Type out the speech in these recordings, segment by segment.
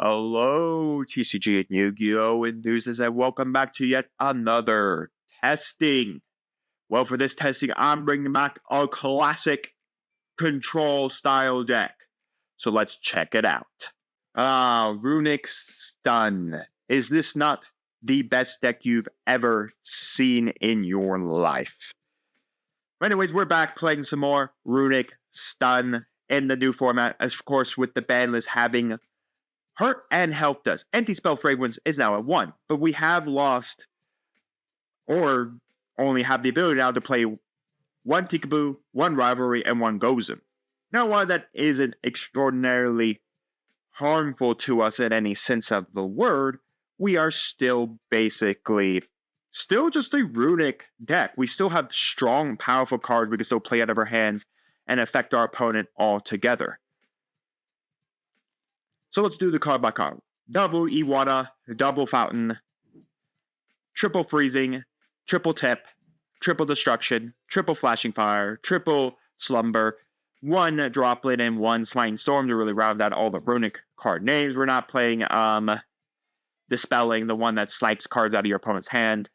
Hello, TCG and YuGiOh enthusiasts, and welcome back to yet another testing. Well, for this testing, I'm bringing back a classic control style deck. So let's check it out. Runick Stun. Is this not the best deck you've ever seen in your life? Anyways, we're back playing some more Runick Stun in the new format, as of course with the ban list having hurt and helped us. Anti-spell fragrance is now at 1, but we have lost, or only have the ability now to play 1 Ticaboo, 1 Rivalry, and 1 Gozem. Now, while that isn't extraordinarily harmful to us in any sense of the word, we are still basically just a Runick deck. We still have strong, powerful cards we can still play out of our hands and affect our opponent altogether. So let's do the card by card. Double Iwata, double Fountain, triple Freezing, triple Tip, triple Destruction, triple Flashing Fire, triple Slumber, 1 Droplet, and 1 Smiting Storm to really round out all the Runick card names. We're not playing Dispelling, the one that snipes cards out of your opponent's hand.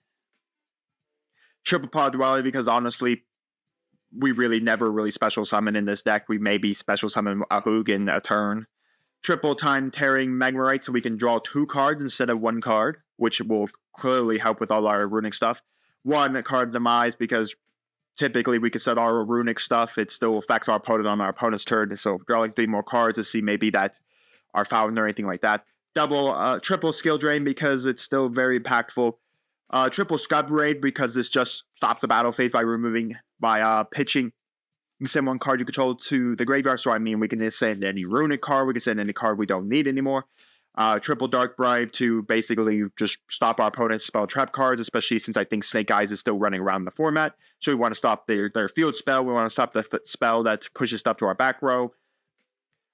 Triple Pod Duality, because honestly, we really never really special summon in this deck. We maybe special summon a Hugin a turn. Triple Time Tearing Magmarite, so we can draw 2 cards instead of 1 card, which will clearly help with all our Runick stuff. 1 card Demise, because typically we can set our Runick stuff. It still affects our opponent on our opponent's turn, so drawing 3 more cards to see maybe that our Fountain or anything like that. Triple Skill Drain, because it's still very impactful. Triple Scud Raid, because this just stops the battle phase by pitching. You can send 1 card you control to the graveyard, so I mean we can just send any Runick card, we can send any card we don't need anymore. Triple Dark Bribe to basically just stop our opponent's spell trap cards, especially since I think Snake Eyes is still running around the format. So we want to stop their field spell, we want to stop the spell that pushes stuff to our back row.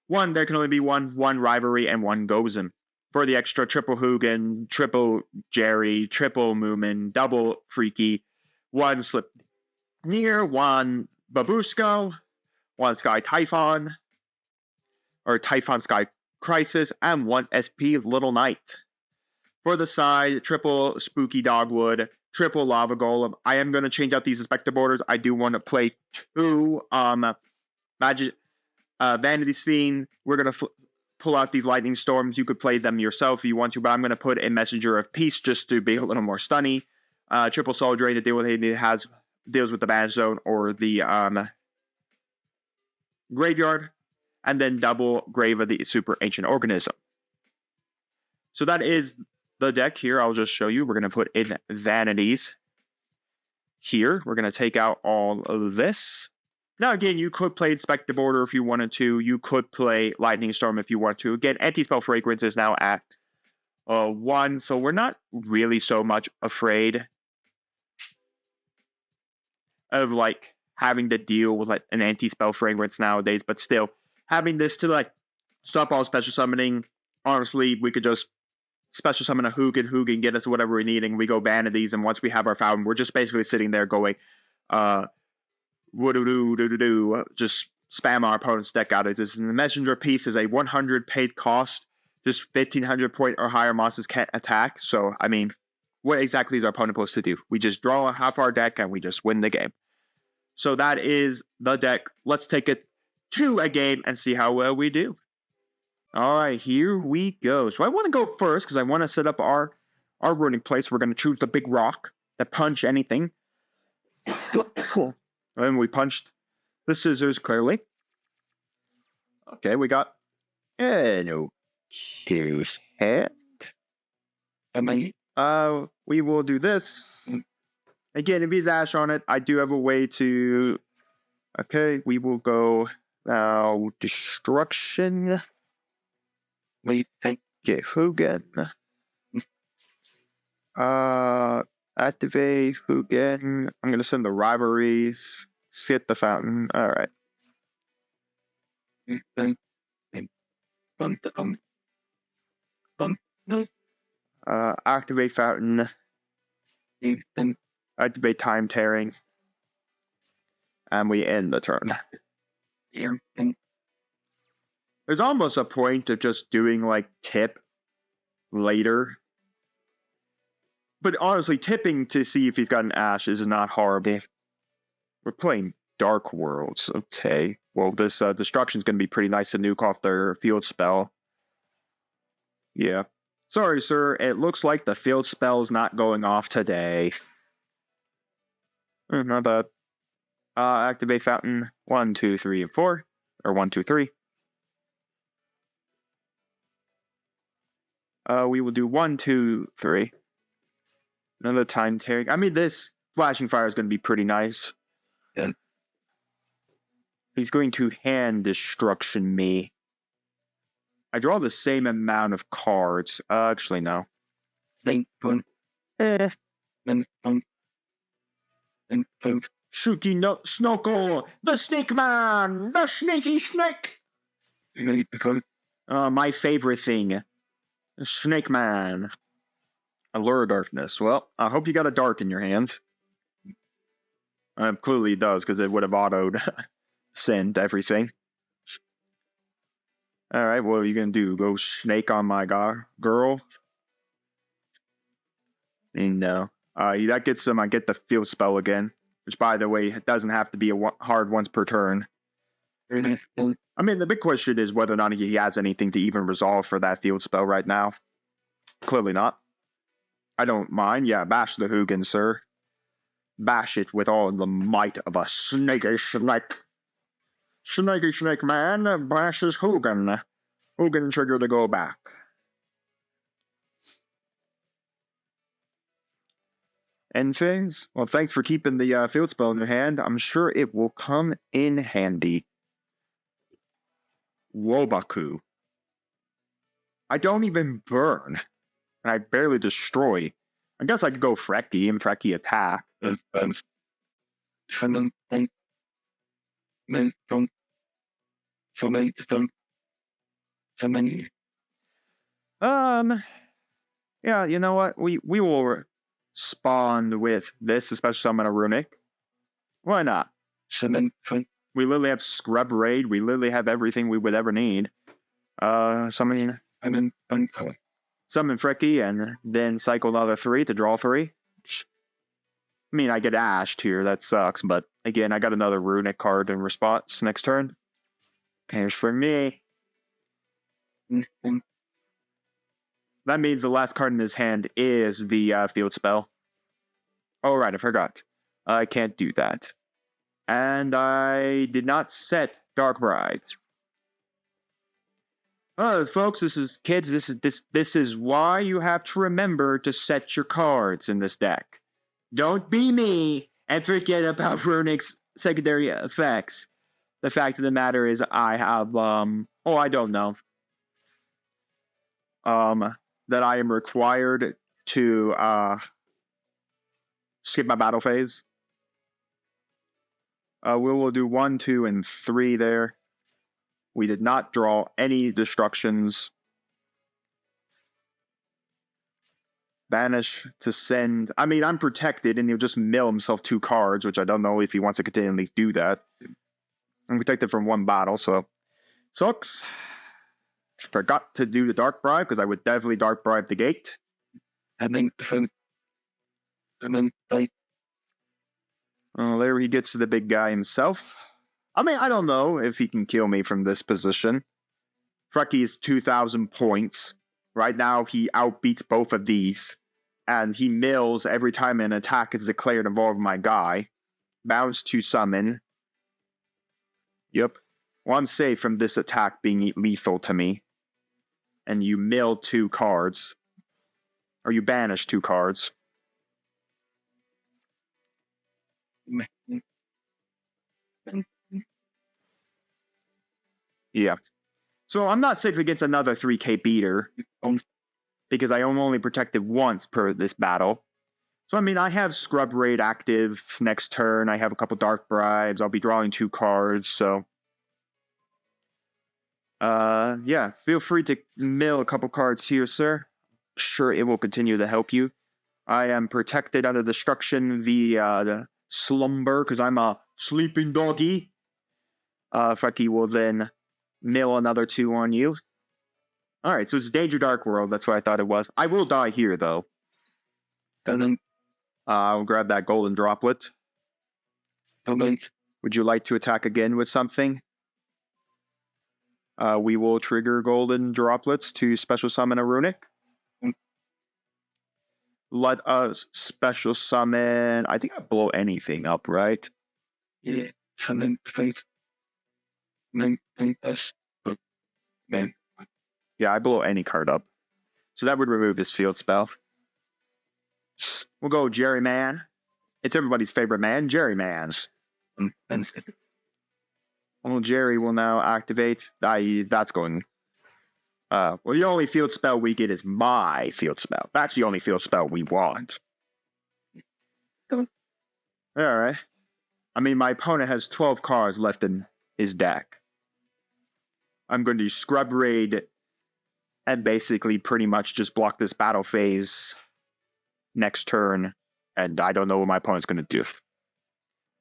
There can only be 1 Rivalry, and 1 Gozem. For the extra, triple Hugin, triple Jerry, triple Moomin, double Freaky, 1 Slip Near, 1 Babusco, 1 Sky Typhon, or Typhon Sky Crisis, and 1 SP Little Knight. For the side, triple Spooky Dogwood, triple Lava Golem. I am going to change out these Inspector borders. I do want to play 2 Vanity Fiend. We're going to pull out these Lightning Storms. You could play them yourself if you want to, but I'm going to put a Messenger of Peace just to be a little more stunny. Triple Soul Drain to deal with anything that deals with the Banish Zone or the Graveyard. And then double Grave of the Super Ancient Organism. So that is the deck here. I'll just show you. We're going to put in Vanities here. We're going to take out all of this. Now, again, you could play Inspector Border if you wanted to. You could play Lightning Storm if you want to. Again, Anti-Spell Fragrance is now at 1, so we're not really so much afraid of, like, having to deal with, like, an Anti-Spell Fragrance nowadays, but still, having this to, like, stop all special summoning, honestly, we could just special summon a Hugin, get us whatever we need, and we go Vanities, and once we have our Fountain, we're just basically sitting there going, just spam our opponent's deck out. The Messenger Piece is a 100 paid cost, just 1500 point or higher monsters can't attack, so, I mean, what exactly is our opponent supposed to do? We just draw half our deck, and we just win the game. So that is the deck. Let's take it to a game and see how well we do. Alright, here we go. So I want to go first because I want to set up our running place. We're going to choose the big rock that punch anything. And we punched the scissors clearly. Okay, we got we will do this. Again, if he's Ash on it, I do have a way to. Okay, we will go now. Destruction. We take Hugin. Activate Hugin. I'm gonna send the Rivalries. Sit the Fountain. All right. Activate Fountain. Activate Time Tearing. And we end the turn. There's almost a point of just doing like Tip later. But honestly, tipping to see if he's got an Ash is not horrible. We're playing Dark Worlds, okay. Well, this Destruction's going to be pretty nice to nuke off their field spell. Yeah. Sorry, sir. It looks like the field spell's not going off today. Not bad. Activate Fountain 1, 2, 3, and 4. Or 1, 2, 3. We will do 1, 2, 3. Another time tearing. I mean, this Flashing Fire is going to be pretty nice. Yeah. He's going to hand Destruction me. I draw the same amount of cards. Actually, no. Shooky no Snorkel, the Snake Man, the Snaky Snake. My favorite thing, Snake Man. Allure Darkness. Well, I hope you got a dark in your hand. Clearly it does, because it would have autoed send everything. Alright, what are you gonna do? Go snake on my girl? No. That gets him, I get the field spell again. Which, by the way, it doesn't have to be a hard once per turn. I mean, the big question is whether or not he has anything to even resolve for that field spell right now. Clearly not. I don't mind. Yeah, bash the Hugin, sir. Bash it with all the might of a snaky snake. Snaky Snake Man bashes Hugin. Hugin trigger to go back. End phase? Well, thanks for keeping the field spell in your hand. I'm sure it will come in handy. Wobaku. I don't even burn. And I barely destroy. I guess I could go Frecky and Frecky attack. Yeah, you know what? We will spawn with this, especially summon a Runick. Why not? We literally have Scrub Raid. We literally have everything we would ever need. Summon Frecky and then cycle another 3 to draw 3. I mean, I get ashed here. That sucks. But again, I got another Runick card in response next turn. Here's for me. That means the last card in his hand is the field spell. Oh, right, I forgot. I can't do that. And I did not set Dark Brides. Folks, this is kids. This is why you have to remember to set your cards in this deck. Don't be me and forget about Runick's secondary effects. The fact of the matter is, I have I don't know. That I am required to skip my battle phase. We will do 1, 2, and 3 there. We did not draw any destructions. Banish to send. I mean, I'm protected, and he'll just mill himself 2 cards, which I don't know if he wants to continually do that. I'm protected from 1 battle, so sucks. Forgot to do the Dark Bribe, because I would definitely Dark Bribe the gate. There he gets to the big guy himself. I mean, I don't know if he can kill me from this position. Frecky is 2,000 points. Right now, he outbeats both of these. And he mills every time an attack is declared involving my guy. Bounce to summon. Yep. Well, I'm safe from this attack being lethal to me. And you mill 2 cards. Or you banish 2 cards. Yeah. So I'm not safe against another 3k beater. Because I am only protected once per this battle. So, I mean, I have Scrub Raid active next turn. I have a couple Dark Bribes. I'll be drawing 2 cards, so... yeah, feel free to mill a couple cards here, sir. Sure, it will continue to help you. I am protected under destruction via the slumber, because I'm a sleeping doggy. Frecky will then mill another 2 on you. Alright, so it's Danger Dark World. That's what I thought it was. I will die here, though. I'll grab that golden droplet. Would you like to attack again with something? We will trigger golden droplets to special summon a Runick. Let us special summon... I think I blow anything up, right? Yeah, I blow any card up. So that would remove his field spell. We'll go Jerry Man. It's everybody's favorite man, Jerry Man's. Well, Jerry will now activate. That's going... well, the only field spell we get is my field spell. That's the only field spell we want. Alright. I mean, my opponent has 12 cards left in his deck. I'm going to Scrub Raid and basically pretty much just block this battle phase next turn. And I don't know what my opponent's going to do.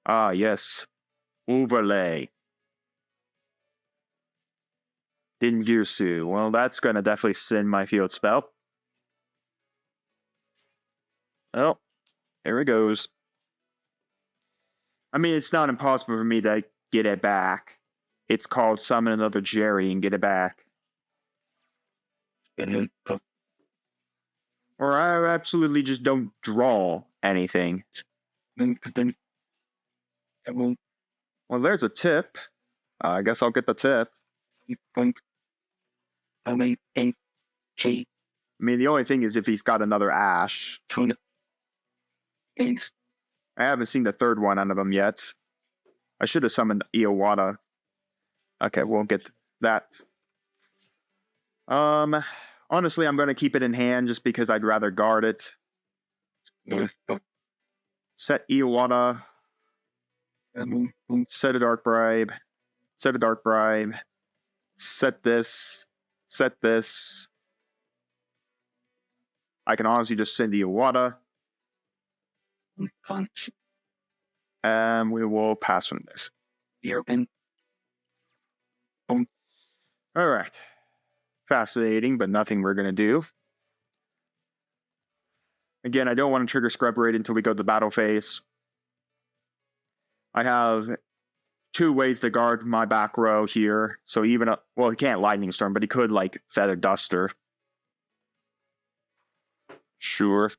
Ah, yes. Overlay. 𝐑𝐄𝐋𝐿. Well, that's going to definitely send my field spell. Oh, here it goes. I mean, it's not impossible for me to get it back. It's called Summon Another Jerry and get it back. Or I absolutely just don't draw anything. Well, there's a tip. I guess I'll get the tip. I mean, the only thing is if he's got another Ash. I haven't seen the third one out of him yet. I should have summoned 𝐂𝐻𝐻𝐿. Okay, we'll get that. Honestly, I'm going to keep it in hand just because I'd rather guard it. Set 𝐂𝐻𝐻𝐿. Set a Dark Bribe. Set a Dark Bribe. Set this. Set this. I can honestly just send 𝐂𝐻𝐻𝐿. And we will pass on this. Alright. Fascinating, but nothing we're going to do. Again, I don't want to trigger Scrub Raid until we go to the battle phase. I have 2 ways to guard my back row here. So even, well, he can't Lightning Storm, but he could, like, Feather Duster. Sure.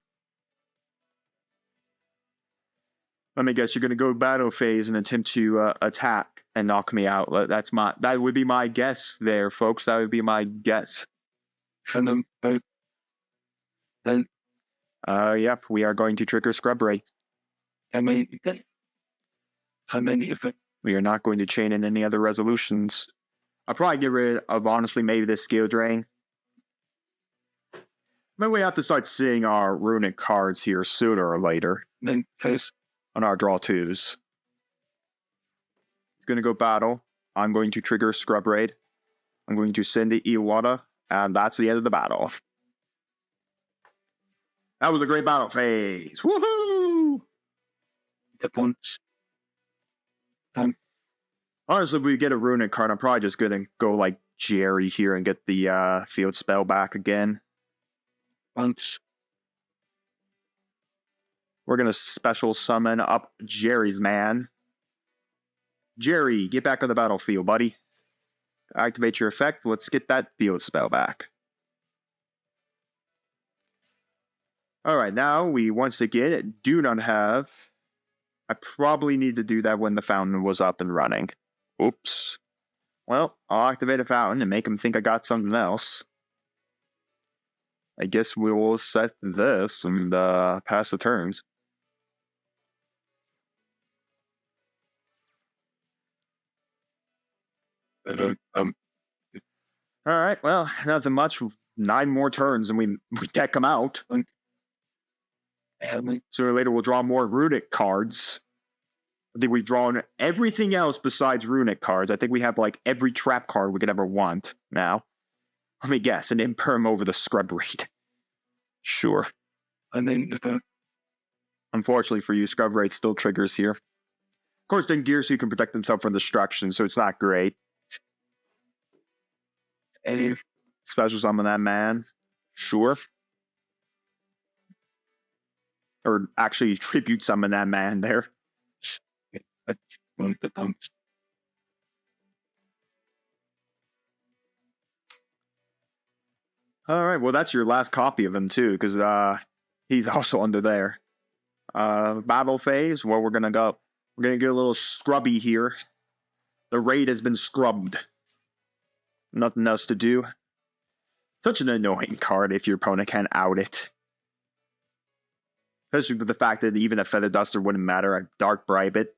Let me guess, you're going to go battle phase and attempt to attack and knock me out. That would be my guess there, folks. That would be my guess. Yep, we are going to trigger Scrub Raid. We are not going to chain in any other resolutions. I'll probably get rid of, honestly, maybe this Skill Drain. Maybe we have to start seeing our Runick cards here sooner or later. On our draw 2s. It's going to go battle. I'm going to trigger Scrub Raid. I'm going to send the 𝐂𝐻𝐻𝐿, and that's the end of the battle. That was a great battle phase. Woohoo! Honestly, if we get a Runick card, I'm probably just going to go like Jerry here and get the field spell back again. We're going to special summon up Jerry's man. Jerry, get back on the battlefield, buddy. Activate your effect. Let's get that field spell back. Alright, now we once again do not have... I probably need to do that when the fountain was up and running. Oops. Well, I'll activate a fountain and make him think I got something else. I guess we will set this and pass the turns. Alright, well, nothing much. 9 more turns and we deck them out. Sooner or later we'll draw more Runick cards. I think we've drawn everything else besides Runick cards. I think we have like every trap card we could ever want now. Let me guess, an Imperm over the Scrub Raid. Sure. Unfortunately for you, Scrub Raid still triggers here. Of course, then 𝐑𝐿𝐻𝐿 can protect himself from destruction, so it's not great. Special summon that man. Sure. Or actually tribute summon that man there. Alright, well that's your last copy of him too, because he's also under there. Battle phase, well we're gonna get a little scrubby here. The raid has been scrubbed. Nothing else to do. Such an annoying card if your opponent can't out it. Especially with the fact that even a Feather Duster wouldn't matter. I'd Dark Bribe it.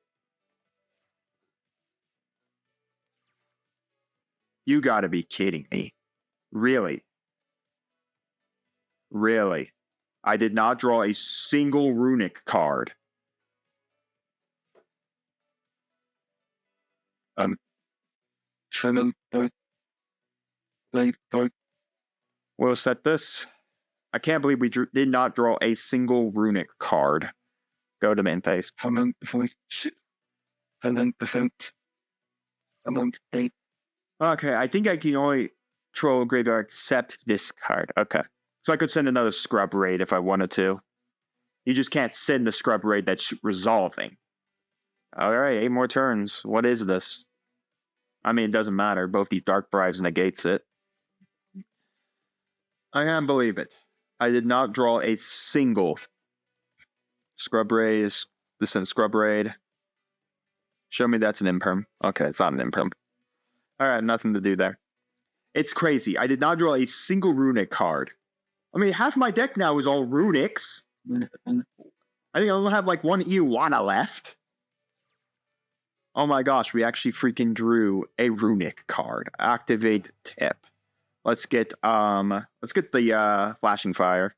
You gotta be kidding me. Really? Really? I did not draw a single Runick card. We'll set this. I can't believe we did not draw a single Runick card. Go to main phase. Okay, I think I can only troll graveyard except this card. Okay. So I could send another Scrub Raid if I wanted to. You just can't send the Scrub Raid that's resolving. Alright, 8 more turns. What is this? I mean, it doesn't matter. Both these Dark Bribes negates it. I can't believe it. I did not draw a single Scrub Raid. This is Scrub Raid. Show me that's an imperm. Okay, it's not an imperm. Alright, nothing to do there. It's crazy. I did not draw a single Runick card. I mean, half my deck now is all Runicks. I think I only have like one Iwana left. Oh my gosh, we actually freaking drew a Runick card. Activate tip. Let's get the Flashing Fire.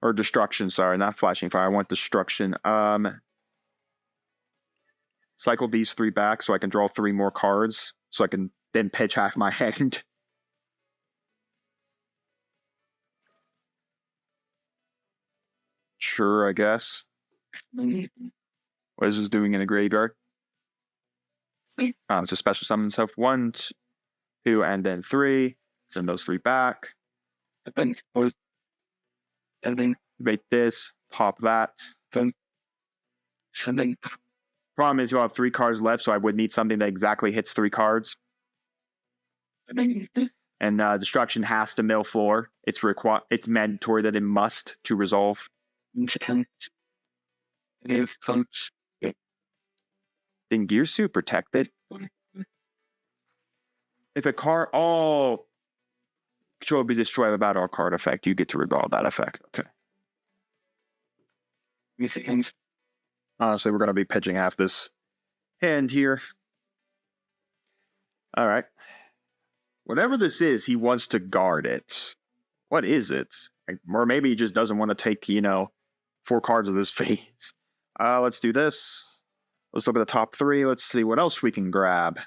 Or Destruction, sorry, not Flashing Fire. I want Destruction. Cycle these 3 back so I can draw 3 more cards. So I can then pitch half my hand. Sure, I guess. What is this doing in a graveyard? It's a special summon stuff. 1, 2, and then 3. Send those 3 back. Make this. Pop that. Problem is you'll have 3 cards left, so I would need something that exactly hits 3 cards. And Destruction has to mill 4. It's mandatory that it must to resolve. Then Gearsuit protected. If a card control will be destroyed by battle card effect, you get to resolve that effect. Okay. Honestly, we're gonna be pitching half this hand here. Alright. Whatever this is, he wants to guard it. What is it? Or maybe he just doesn't want to take, 4 cards of this phase. Let's do this. Let's look at the top 3. Let's see what else we can grab.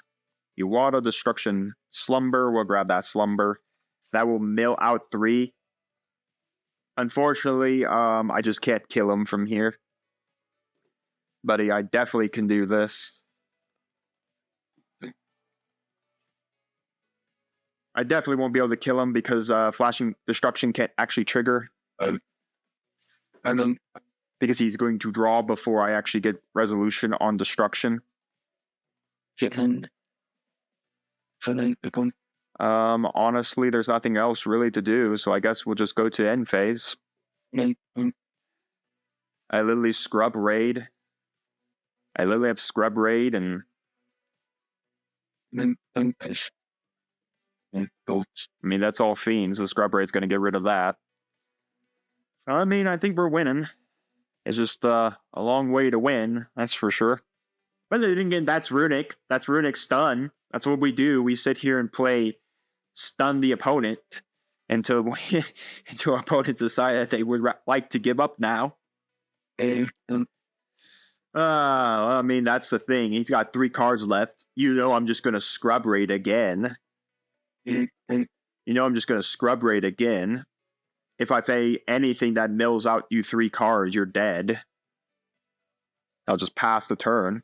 YuGiOh, Destruction, Slumber. We'll grab that Slumber. That will mill out 3. Unfortunately, I just can't kill him from here. Buddy, I definitely can do this. I definitely won't be able to kill him because Flashing Destruction can't actually trigger. Because he's going to draw before I actually get resolution on Destruction. Honestly, there's nothing else really to do, so I guess we'll just go to end phase. I literally Scrub Raid. I literally have Scrub Raid and... I mean, that's all Fiends, so Scrub Raid's going to get rid of that. I mean, I think we're winning. It's just a long way to win, that's for sure. But then again, that's Runick. That's Runick Stun. That's what we do. We sit here and play Stun the opponent until our opponents decide that they would like to give up now. I mean, that's the thing. He's got 3 cards left. I'm just going to Scrub Raid again. I'm just going to Scrub Raid again. If I say anything that mills out you 3 cards, you're dead. I'll just pass the turn.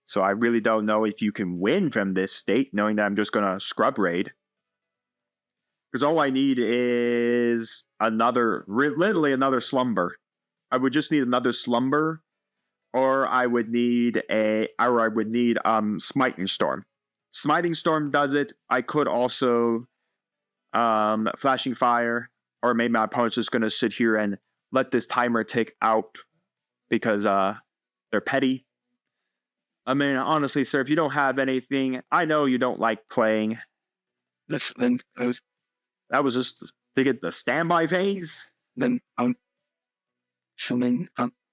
So I really don't know if you can win from this state, knowing that I'm just going to scrub raid. Because all I need is literally another slumber. I would just need another slumber, or I would need Smiting Storm. Smiting Storm does it. I could also Flashing Fire, or maybe my opponent's just going to sit here and let this timer tick out because they're petty. I mean, honestly, sir, if you don't have anything, I know you don't like playing. That was just to get the standby phase. Come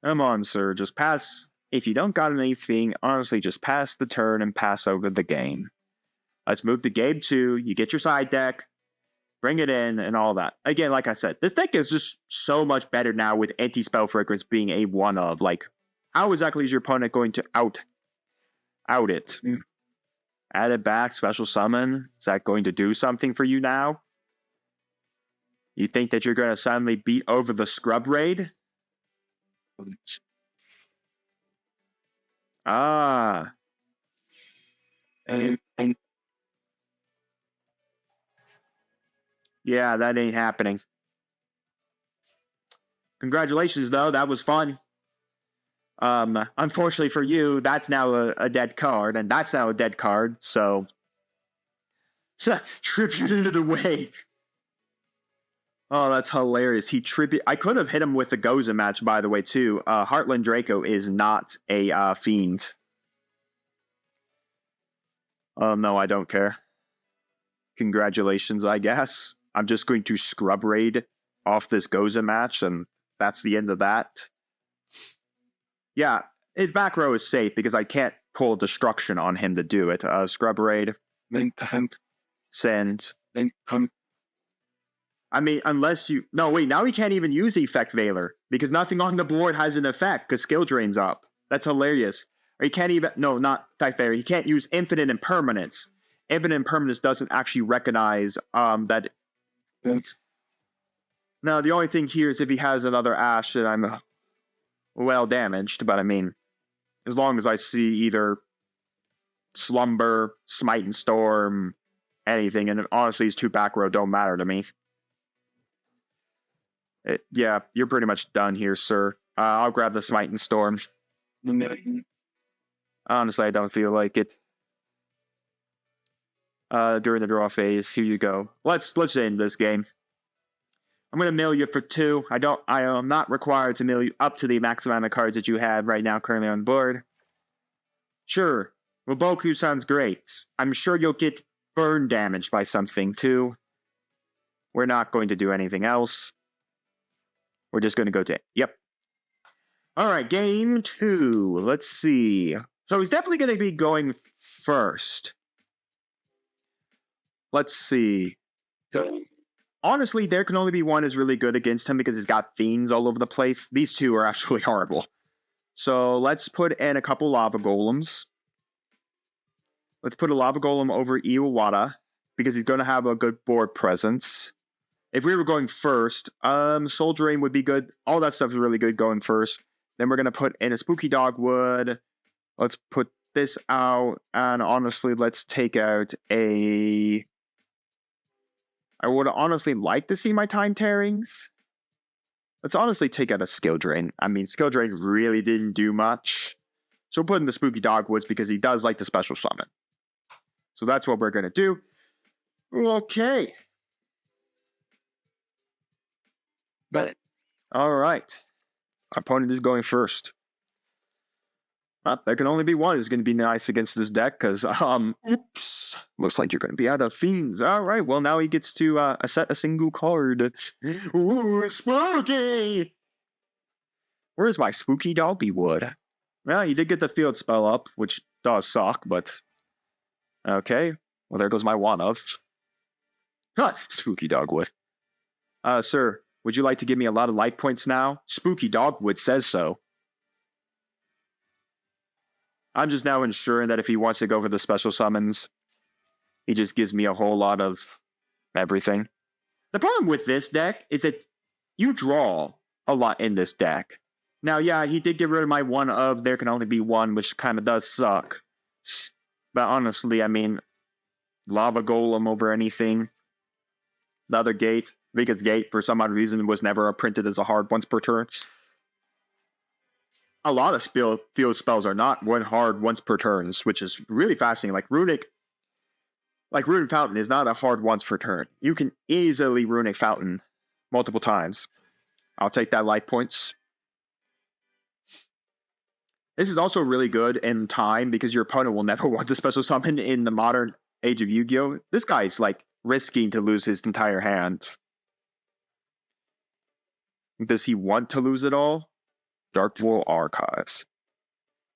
on, sir, just pass. If you don't got anything, honestly, just pass the turn and pass over the game. Let's move to game 2. You get your side deck, bring it in, and all that. Again, like I said, this deck is just so much better now with anti-spell fragrance being a one of. Like, how exactly is your opponent going to out it? Add it back, special summon. Is that going to do something for you now? You think that you're going to suddenly beat over the scrub raid? Ah. Yeah, that ain't happening. Congratulations, though. That was fun. Unfortunately for you, that's now a dead card, and that's now a dead card, so tributed it away. Oh, that's hilarious. I could have hit him with the Goza match, by the way, too. Heartland Draco is not a fiend. Oh, no, I don't care. Congratulations, I guess. I'm just going to scrub raid off this Goza match, and that's the end of that. Yeah, his back row is safe because I can't pull Destruction on him to do it. Scrub raid. Send. I mean, unless you... No, wait, now he can't even use Effect Veiler because nothing on the board has an effect because skill drain's up. That's hilarious. Or he can't even... No, not Effect Veiler. He can't use Infinite Impermanence. Infinite Impermanence doesn't actually recognize that... Now, the only thing here is if he has another Ash, then I'm well damaged. But I mean, as long as I see either Slumber, Smite and Storm, anything, and honestly, these two back row don't matter to me. Yeah, you're pretty much done here, sir. I'll grab the Smite and Storm. Honestly, I don't feel like it. During the draw phase, here you go. Let's end this game. I'm gonna mill you for 2. I am not required to mill you up to the max amount of cards that you have right now currently on board. Sure, Waboku sounds great. I'm sure you'll get burn damaged by something too. We're not going to do anything else. We're just going to go to... Yep. Alright, game 2. Let's see. So he's definitely going to be going first. Let's see. Honestly, There Can Only Be One is really good against him because he's got fiends all over the place. These two are actually horrible. So let's put in a couple Lava Golems. Let's put a Lava Golem over Iwata because he's going to have a good board presence. If we were going first, Soul Drain would be good. All that stuff is really good going first. Then we're going to put in a Spooky Dogwood. Let's put this out. And honestly, let's take out a... I would honestly like to see my Time Tearings. Let's honestly take out a Skill Drain. I mean, Skill Drain really didn't do much. So we'll put in the Spooky Dogwoods because he does like the special summon. So that's what we're going to do. Okay. But all right, our opponent is going first. There can only be one. Is going to be nice against this deck because oops, looks like you're going to be out of fiends. All right, well now he gets to set a single card. Ooh, spooky! Where's my Spooky Dogwood? Well, he did get the field spell up, which does suck, but okay. Well, there goes my one of Spooky Dogwood. Sir. Would you like to give me a lot of life points now? Spooky Dogwood says so. I'm just now ensuring that if he wants to go for the special summons, he just gives me a whole lot of everything. The problem with this deck is that you draw a lot in this deck. Now, yeah, he did get rid of my one of there can only be one, which kind of does suck. But honestly, I mean, Lava Golem over anything. The other gate, because gate, for some odd reason, was never printed as a hard once per turn. A lot of field spells are not one hard once per turns, which is really fascinating. Like Runick Fountain is not a hard once per turn. You can easily Runick Fountain multiple times. I'll take that life points. This is also really good in time because your opponent will never want to special summon in the modern age of Yu-Gi-Oh! This guy's like risking to lose his entire hand. Does he want to lose it all? Dark World Archives.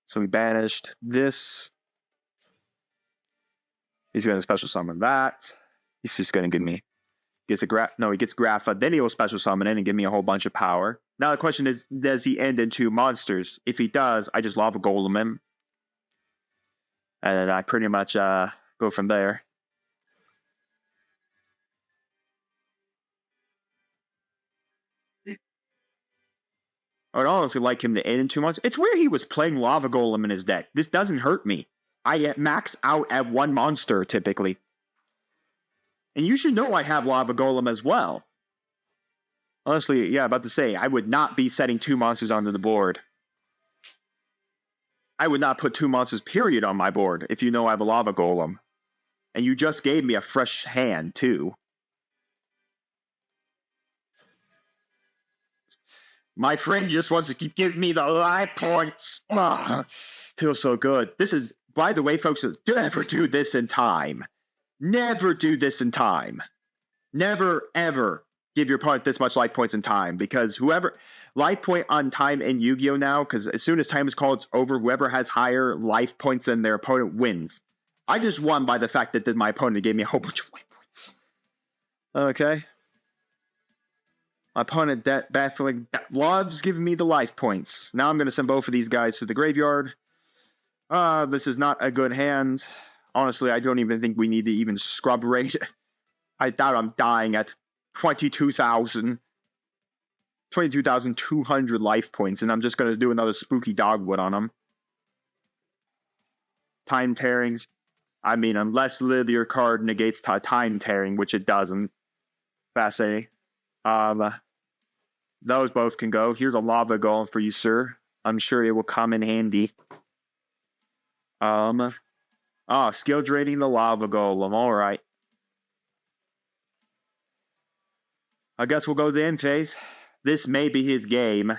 So we banished this. He's going to special summon that. He's just going to give me... he gets Grapha, then he will special summon in and give me a whole bunch of power. Now the question is, does he end in 2 monsters? If he does, I just Lava Golem him. And I pretty much go from there. I would honestly like him to end in 2 months. It's where he was playing Lava Golem in his deck. This doesn't hurt me. I max out at 1 monster, typically. And you should know I have Lava Golem as well. Honestly, yeah, about to say, I would not be setting 2 monsters onto the board. I would not put 2 monsters, period, on my board if you know I have a Lava Golem. And you just gave me a fresh hand, too. My friend just wants to keep giving me the life points. Feels so good. This is, by the way, folks, never do this in time. Never do this in time. Never, ever give your opponent this much life points in time. Because whoever, life point on time in Yu-Gi-Oh! Now, because as soon as time is called, it's over. Whoever has higher life points than their opponent wins. I just won by the fact that my opponent gave me a whole bunch of life points. Okay. My opponent battling loves giving me the life points. Now I'm going to send both of these guys to the graveyard. This is not a good hand. Honestly, I don't even think we need to even scrub rate. I doubt I'm dying at 22,200 life points, and I'm just going to do another spooky dogwood on them. Time tearing. I mean, unless literally your card negates time tearing, which it doesn't. Fascinating. Those both can go. Here's a Lava Golem for you, sir. I'm sure it will come in handy. Skill draining the Lava Golem. Alright. I guess we'll go to the end phase. This may be his game.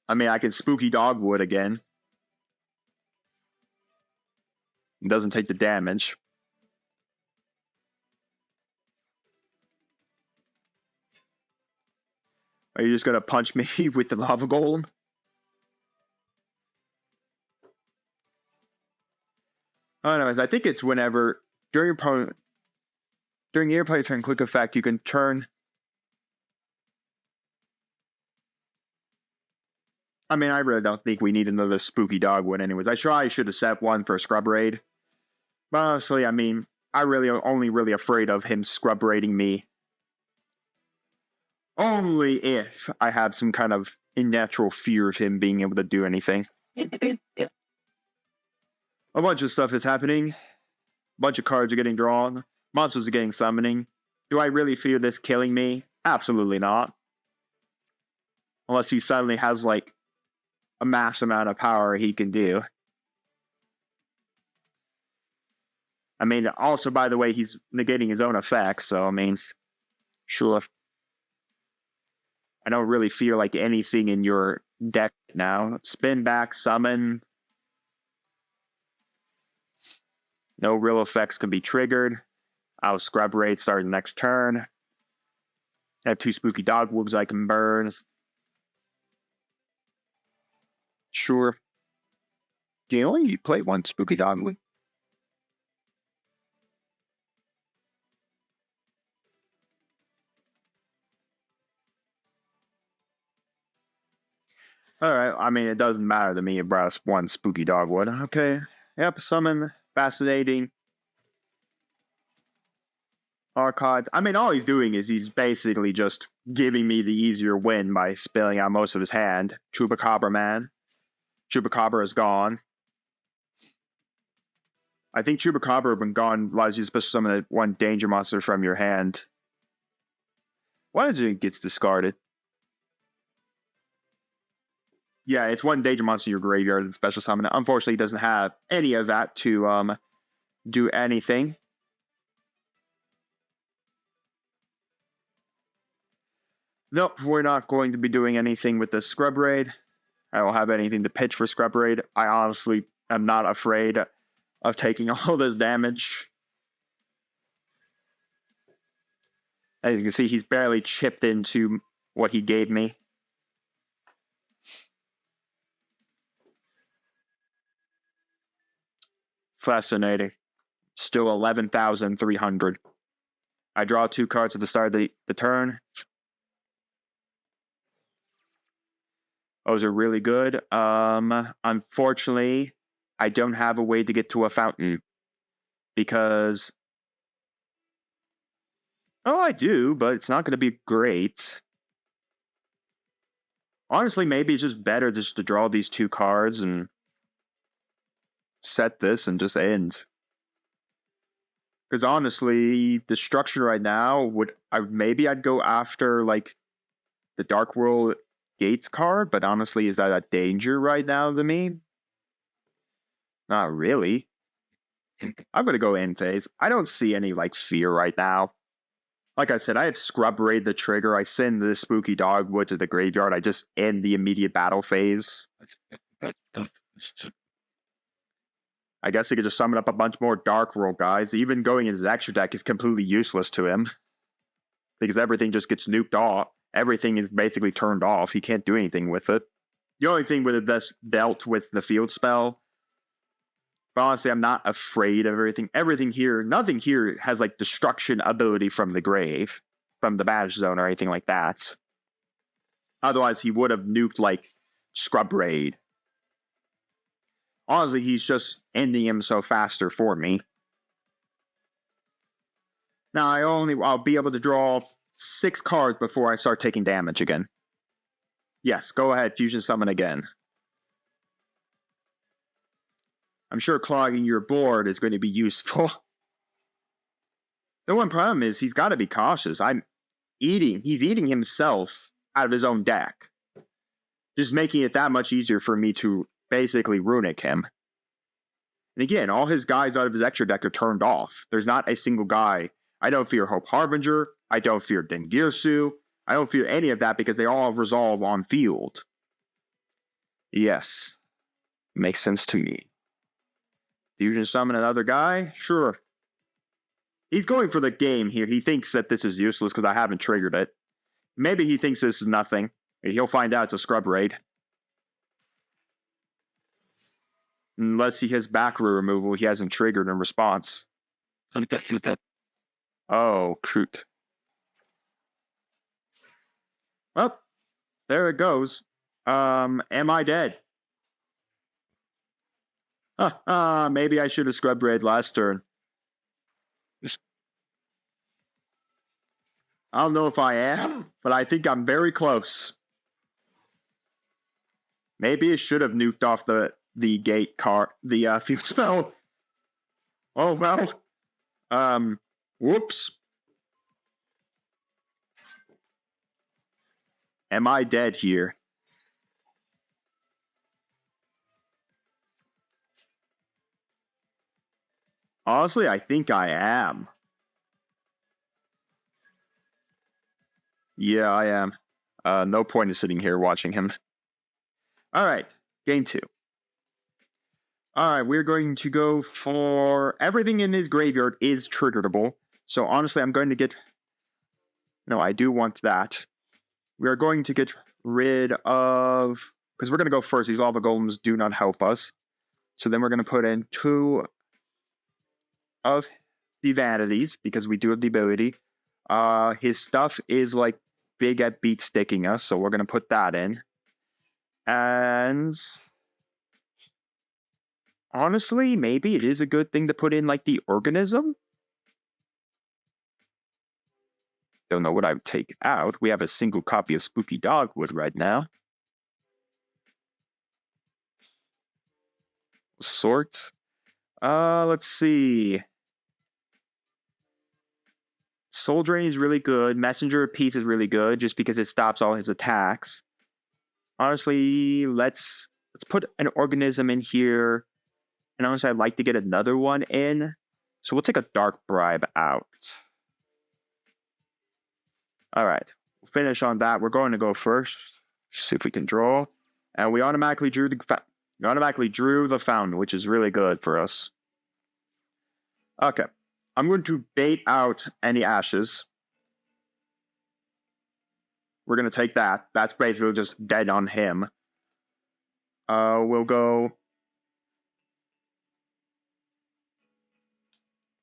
I mean, I can spooky dogwood again. It doesn't take the damage. Are you just going to punch me with the Lava Golem? Anyways, I think it's whenever, during your play turn quick effect, you can turn. I mean, I really don't think we need another spooky dogwood anyways. I should have set one for scrub raid. But honestly, I mean, I really only really afraid of him scrub raiding me. Only if I have some kind of unnatural fear of him being able to do anything. A bunch of stuff is happening. A bunch of cards are getting drawn. Monsters are getting summoning. Do I really fear this killing me? Absolutely not. Unless he suddenly has, like, a mass amount of power he can do. I mean, also, by the way, he's negating his own effects, so, I mean, sure. I don't really feel like anything in your deck now. Spin back, summon. No real effects can be triggered. I'll scrub raid starting next turn. I have 2 spooky dogwoods I can burn. Sure. Do you only play 1 spooky dogwood? Alright, I mean, it doesn't matter to me if brought us 1 spooky dogwood. Okay. Yep, summon. Fascinating. Archives. I mean, all he's doing is he's basically just giving me the easier win by spilling out most of his hand. Chupacabra, man. Chupacabra is gone. I think Chupacabra, when gone, allows you to special summon one danger monster from your hand. Why did it gets discarded? Yeah, it's one danger monster in your graveyard and special summon. Unfortunately, he doesn't have any of that to do anything. Nope, we're not going to be doing anything with this Scrub Raid. I don't have anything to pitch for Scrub Raid. I honestly am not afraid of taking all this damage. As you can see, he's barely chipped into what he gave me. Fascinating. Still 11,300. I draw 2 cards at the start of the turn. Those are really good. Unfortunately, I don't have a way to get to a fountain. Because... Oh, I do, but it's not going to be great. Honestly, maybe it's just better just to draw these 2 cards and set this and just end. Because honestly, the structure right now would... maybe I'd go after, like, the Dark World Gates card, but honestly, is that a danger right now to me? Not really. I'm going to go end phase. I don't see any, like, fear right now. Like I said, I have Scrub Raid the trigger. I send the Spooky Dogwood to the graveyard. I just end the immediate battle phase. I guess he could just summon up a bunch more Dark World guys. Even going in his extra deck is completely useless to him. Because everything just gets nuked off. Everything is basically turned off. He can't do anything with it. The only thing with it that's dealt with the field spell. But honestly, I'm not afraid of everything. Everything here, nothing here has like destruction ability from the grave. From the Banish Zone or anything like that. Otherwise, he would have nuked like Scrub Raid. Honestly, he's just ending him so faster for me. Now, I'll be able to draw 6 cards before I start taking damage again. Yes, go ahead, Fusion Summon again. I'm sure clogging your board is going to be useful. The one problem is he's got to be cautious. He's eating himself out of his own deck. Just making it that much easier for me to basically Runick him. And again, all his guys out of his extra deck are turned off. There's not a single guy. I don't fear Hope Harbinger. I don't fear Dengirsu. I don't fear any of that because they all resolve on field. Yes. Makes sense to me. Fusion Summon another guy? Sure. He's going for the game here. He thinks that this is useless because I haven't triggered it. Maybe he thinks this is nothing. He'll find out it's a Scrub Raid. Unless he has back row removal, he hasn't triggered in response. Oh, Kroot. Well, there it goes. Am I dead? Maybe I should have Scrub Raid last turn. I don't know if I am, but I think I'm very close. Maybe it should have nuked off the gate card, the field spell. Oh well. Whoops. Am I dead here? Honestly, I think I am. Yeah, I am. No point in sitting here watching him. Alright, game 2. Alright, we're going to go for... Everything in his graveyard is triggerable. So honestly, I'm going to get... No, I do want that. We are going to get rid of... Because we're going to go first. These lava golems do not help us. So then we're going to put in 2 of the vanities, because we do have the ability. His stuff is like big at beat sticking us, so we're going to put that in. And honestly, maybe it is a good thing to put in like the organism. Don't know what I would take out. We have a single copy of Spooky Dogwood right now. Sort. Let's see. Soul Drain is really good. Messenger of Peace is really good just because it stops all his attacks. Honestly, let's put an organism in here. And honestly, I'd like to get another one in. So we'll take a Dark Bribe out. All right. We'll finish on that. We're going to go first. See if we can draw. And we automatically drew the fountain, which is really good for us. Okay. I'm going to bait out any ashes. We're going to take that. That's basically just dead on him. We'll go...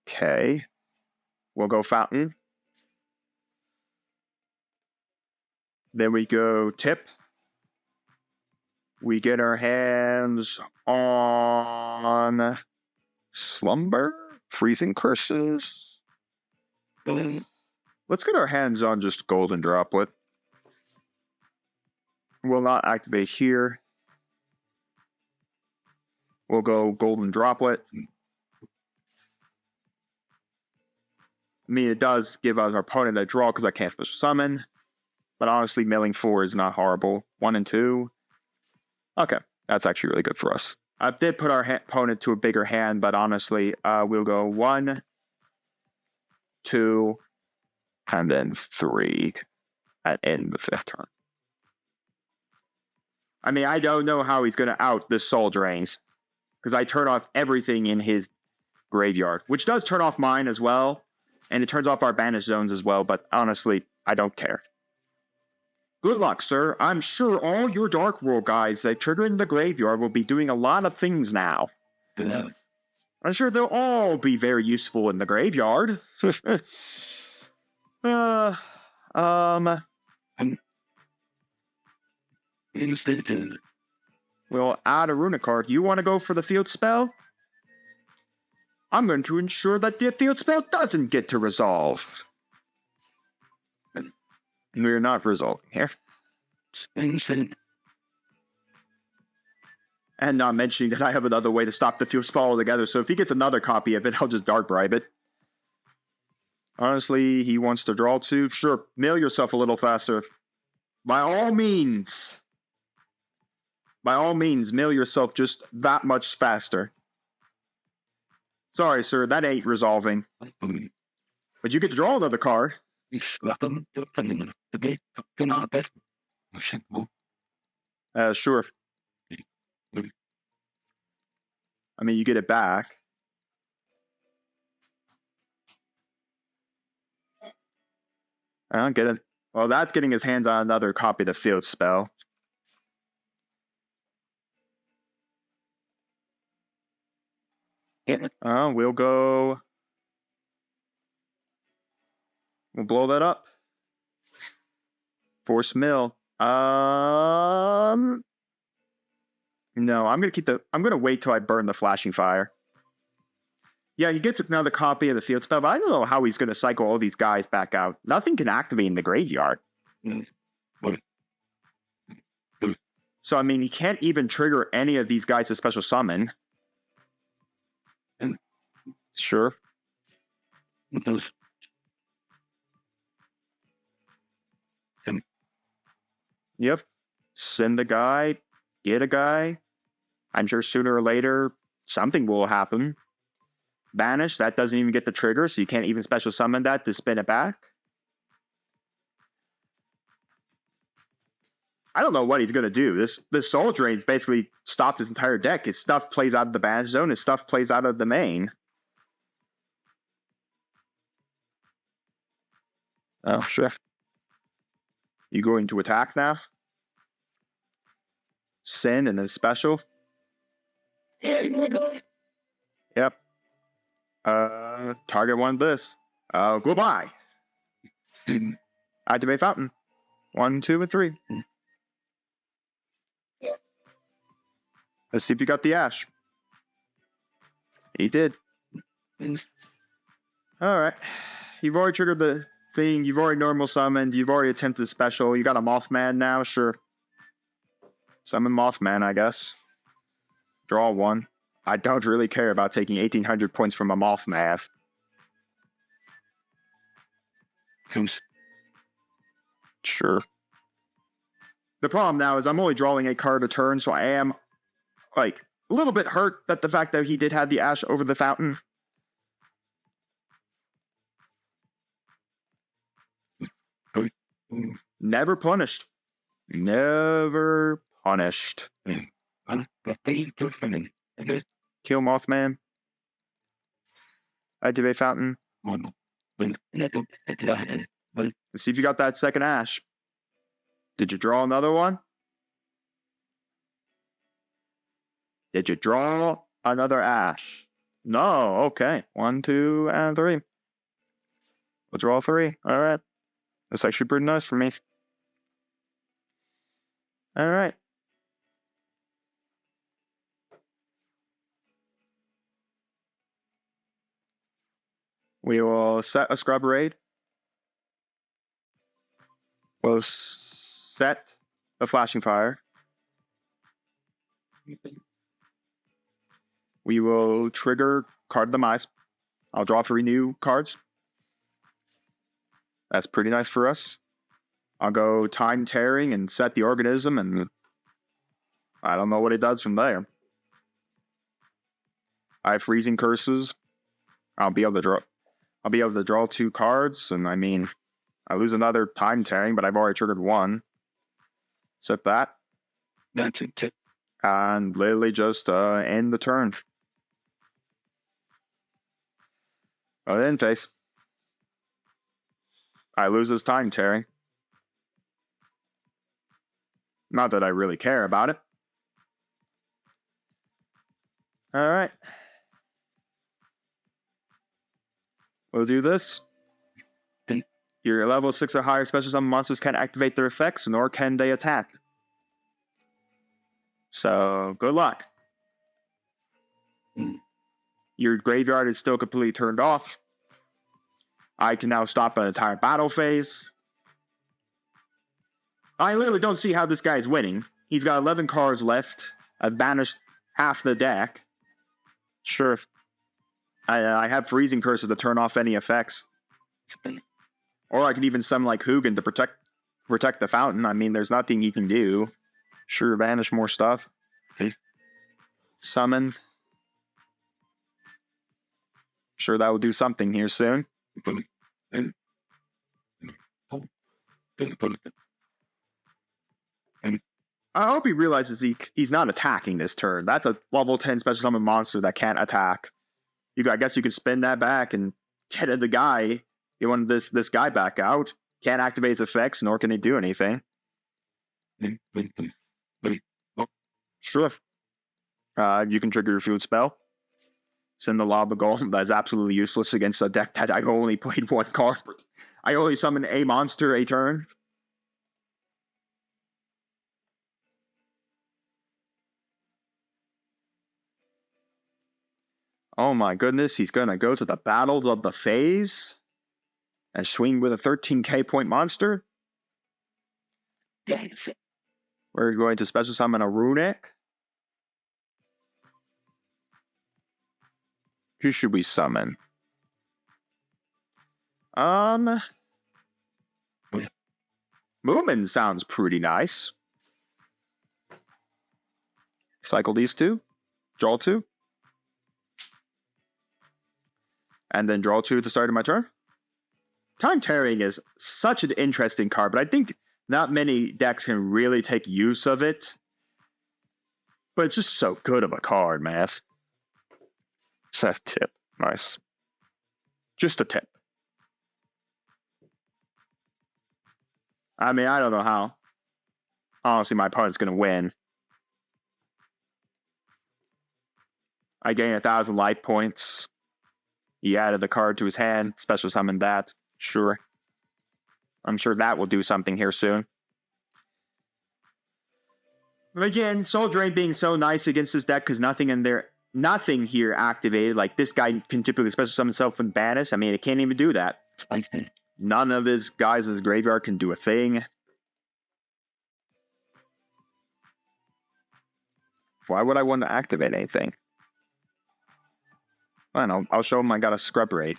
Okay. We'll go fountain. Then we go tip. We get our hands on slumber, freezing curses. Let's get our hands on just golden droplet. We'll not activate here. We'll go golden droplet. I mean, it does give us our opponent a draw because I can't special summon. But honestly, milling 4 is not horrible. 1 and 2. Okay, that's actually really good for us. I did put our opponent to a bigger hand, but honestly, we'll go 1, 2, and then 3 at end the 5th turn. I mean, I don't know how he's going to out the Soul Drains, because I turn off everything in his graveyard, which does turn off mine as well, and it turns off our banished zones as well, but honestly, I don't care. Good luck, sir. I'm sure all your Dark World guys that trigger in the graveyard will be doing a lot of things now. Yeah. I'm sure they'll all be very useful in the graveyard. We'll add a Runick card. You want to go for the field spell? I'm going to ensure that the field spell doesn't get to resolve. We're not resolving here. And not mentioning that I have another way to stop the field spell altogether, so if he gets another copy of it, I'll just Dark Bribe it. Honestly, he wants to draw 2. Sure, mill yourself a little faster. By all means. By all means, mill yourself just that much faster. Sorry, sir, that ain't resolving. But you get to draw another card. Sure. I mean, you get it back. I don't get it. Well, that's getting his hands on another copy of the field spell. We'll go... We'll blow that up. Force mill. No, I'm gonna wait till I burn the flashing fire. Yeah, he gets another copy of the field spell, but I don't know how he's gonna cycle all these guys back out. Nothing can activate in the graveyard. So I mean, he can't even trigger any of these guys to special summon. Sure. Yep. Send the guy, get a guy. I'm sure sooner or later, something will happen. Banish, that doesn't even get the trigger, so you can't even special summon that to spin it back. I don't know what he's going to do. This Soul Drain's basically stopped his entire deck. His stuff plays out of the banish zone. His stuff plays out of the main. Oh, sure. You going to attack now? Send and then special? Yep. Target one this. Goodbye. Activate fountain. 1, 2, and 3. Let's see if you got the ash. He did. Alright. You've already triggered the thing. You've already normal summoned. You've already attempted special. You got a Mothman now? Sure. Summon Mothman, I guess. Draw one. I don't really care about taking 1,800 points from a Mothman. Sure. The problem now is I'm only drawing a card a turn, so I am, like, a little bit hurt that the fact that he did have the Ash over the fountain. Never punished. Never punished. Kill Mothman. Activate fountain. Let's see if you got that second Ash. Did you draw another one? Did you draw another Ash? No. Okay. 1, 2, and 3. We'll draw 3. All right. That's actually pretty nice for me. All right. We will set a scrub raid. We'll set a flashing fire. We will trigger card demise. I'll draw 3 new cards. That's pretty nice for us. I'll go time tearing and set the organism, and I don't know what it does from there. I have freezing curses. I'll be able to draw 2 cards, and I mean, I lose another time tearing, but I've already triggered 1. Set that. And literally just end the turn. Oh, then face. I lose this time tearing. Not that I really care about it. Alright. We'll do this. Your level 6 or higher special summon monsters can activate their effects, nor can they attack. So, good luck. Your graveyard is still completely turned off. I can now stop an entire battle phase. I literally don't see how this guy is winning. He's got 11 cards left. I've banished half the deck. Sure. I have freezing curses to turn off any effects. Or I could even summon like Hugin to protect the fountain. I mean, there's nothing he can do. Sure, banish more stuff. Summon. Sure, that will do something here soon. I hope he realizes he's not attacking this turn. That's a level 10 special summon monster that can't attack. I guess you could spin that back and get the guy. You want this guy back out. Can't activate his effects, nor can he do anything. Sure. You can trigger your field spell. Send the Lava Golem. That's absolutely useless against a deck that I only played 1 card. I only summon a monster a turn. Oh my goodness, he's going to go to the Battles of the Phase and swing with a 13k point monster. We're going to special summon a Runick. Who should we summon? Moomin sounds pretty nice. Cycle these 2. Draw 2. And then draw 2 at the start of my turn. Time Tearing is such an interesting card, but I think not many decks can really take use of it. But it's just so good of a card, man. Set tip. Nice. Just a tip. I mean, I don't know how. Honestly, my opponent's going to win. I gain 1,000 life points. He added the card to his hand. Special summon that. Sure. I'm sure that will do something here soon. But again, Soul Drain being so nice against this deck because nothing here activated. Like this guy can typically special summon himself when banished. I mean, it can't even do that. None of his guys in his graveyard can do a thing. Why would I want to activate anything? Fine, I'll show him I got a scrub raid.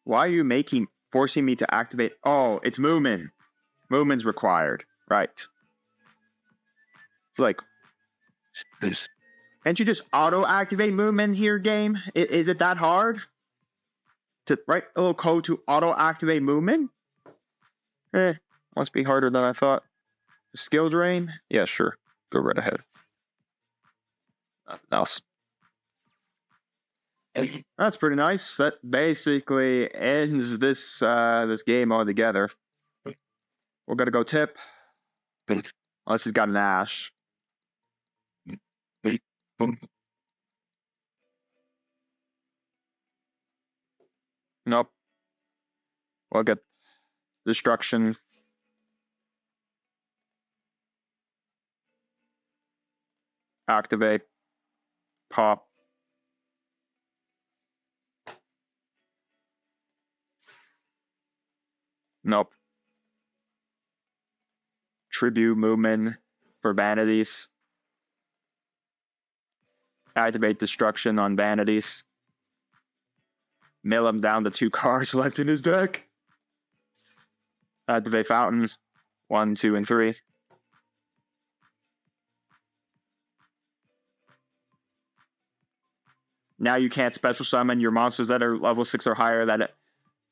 Why are you forcing me to activate? Oh, it's Moomin. Moomin's required. Right. It's like, can't you just auto-activate Moomin here, game? Is it that hard? To write a little code to auto-activate Moomin? Must be harder than I thought. Skill drain? Yeah, sure. Go right ahead. Nothing else. That's pretty nice. That basically ends this this game altogether. We're gonna go tip. Unless he's got an Ash. Nope. We'll get destruction. Activate. Pop. Nope. Tribute Movement for Vanities. Activate Destruction on Vanities. Mill him down to 2 cards left in his deck. Activate Fountains. 1, 2, and 3. Now you can't special summon your monsters that are level 6 or higher that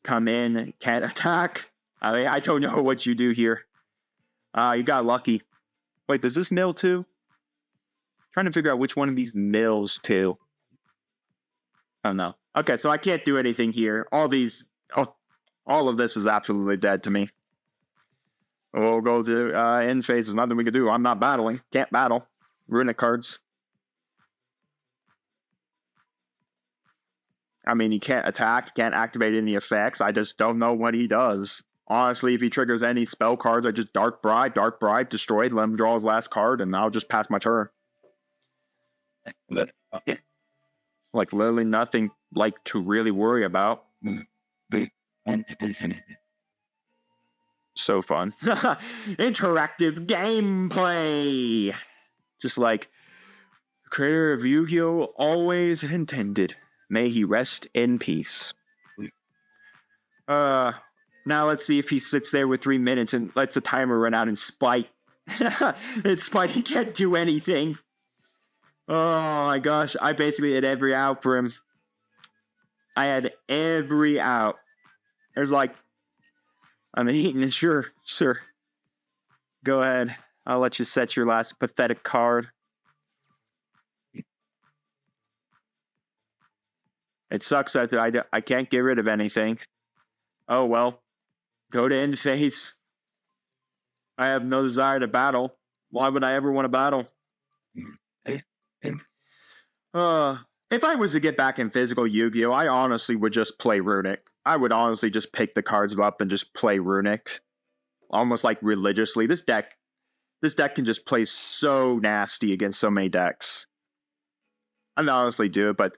come in, can't attack. I mean, I don't know what you do here. You got lucky. Wait, does this mill too? Trying to figure out which one of these mills too. Oh no. Okay, so I can't do anything here. All of this is absolutely dead to me. We'll go to end phase. There's nothing we can do. I'm not battling. Can't battle. Runick cards. I mean, he can't attack, can't activate any effects. I just don't know what he does. Honestly, if he triggers any spell cards, I just Dark Bribe, destroy, let him draw his last card, and I'll just pass my turn. Like, literally nothing, like, to really worry about. So fun. Interactive gameplay! Just like, the creator of YuGiOh always intended. May he rest in peace. Now let's see if he sits there with 3 minutes and lets the timer run out in spite. In spite, he can't do anything. Oh my gosh, I basically had every out for him. I had every out. There's like, I mean, sure. Go ahead. I'll let you set your last pathetic card. It sucks that I can't get rid of anything. Oh well. Go to end phase. I have no desire to battle. Why would I ever want to battle? If I was to get back in physical Yu-Gi-Oh, I honestly would just play Runick. I would honestly just pick the cards up and just play Runick. Almost like religiously. This deck can just play so nasty against so many decks. I'd honestly do it, but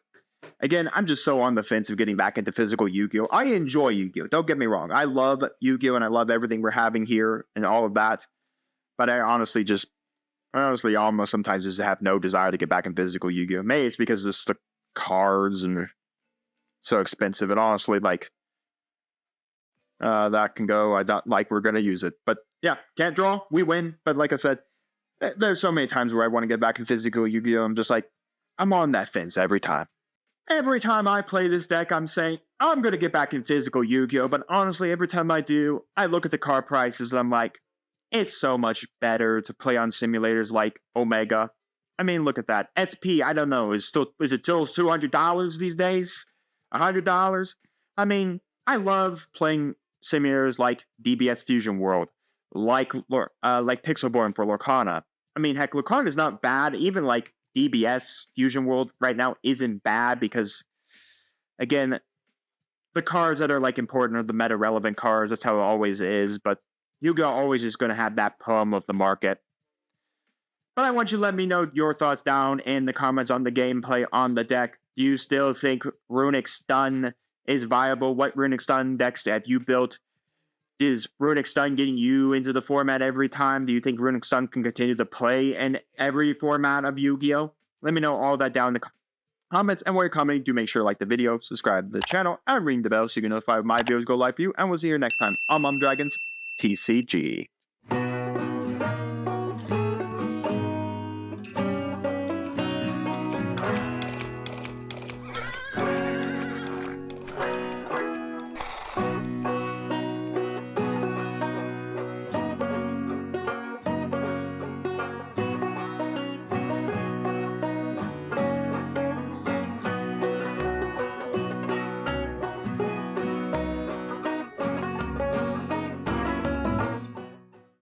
again, I'm just so on the fence of getting back into physical Yu-Gi-Oh. I enjoy Yu-Gi-Oh. Don't get me wrong. I love Yu-Gi-Oh! And I love everything we're having here and all of that. But I honestly almost sometimes just have no desire to get back in physical Yu-Gi-Oh. Maybe it's because it's the cards and they're so expensive. And honestly, like, that can go. I don't like we're going to use it. But yeah, can't draw. We win. But like I said, there's so many times where I want to get back in physical Yu-Gi-Oh. I'm just like, I'm on that fence every time. Every time I play this deck, I'm saying, I'm going to get back in physical Yu-Gi-Oh! But honestly, every time I do, I look at the card prices and I'm like, it's so much better to play on simulators like Omega. I mean, look at that. SP, I don't know, is it still $200 these days? $100? I mean, I love playing simulators like DBS Fusion World, like Pixelborn for Lorcana. I mean, heck, Lorcana is not bad. Even like DBS Fusion World right now isn't bad because, again, the cards that are like important are the meta relevant cards. That's how it always is. But YuGiOh always is going to have that plum of the market. But I want you to let me know your thoughts down in the comments on the gameplay on the deck. Do you still think Runick Stun is viable? What Runick Stun decks have you built? Is Runick Stun getting you into the format every time? Do you think Runick Stun can continue to play in every format of Yu-Gi-Oh? Let me know all that down in the comments. And while you're commenting, do make sure to like the video, subscribe to the channel, and ring the bell so you can notify when my videos go live for you. And we'll see you next time on Mom Dragons TCG.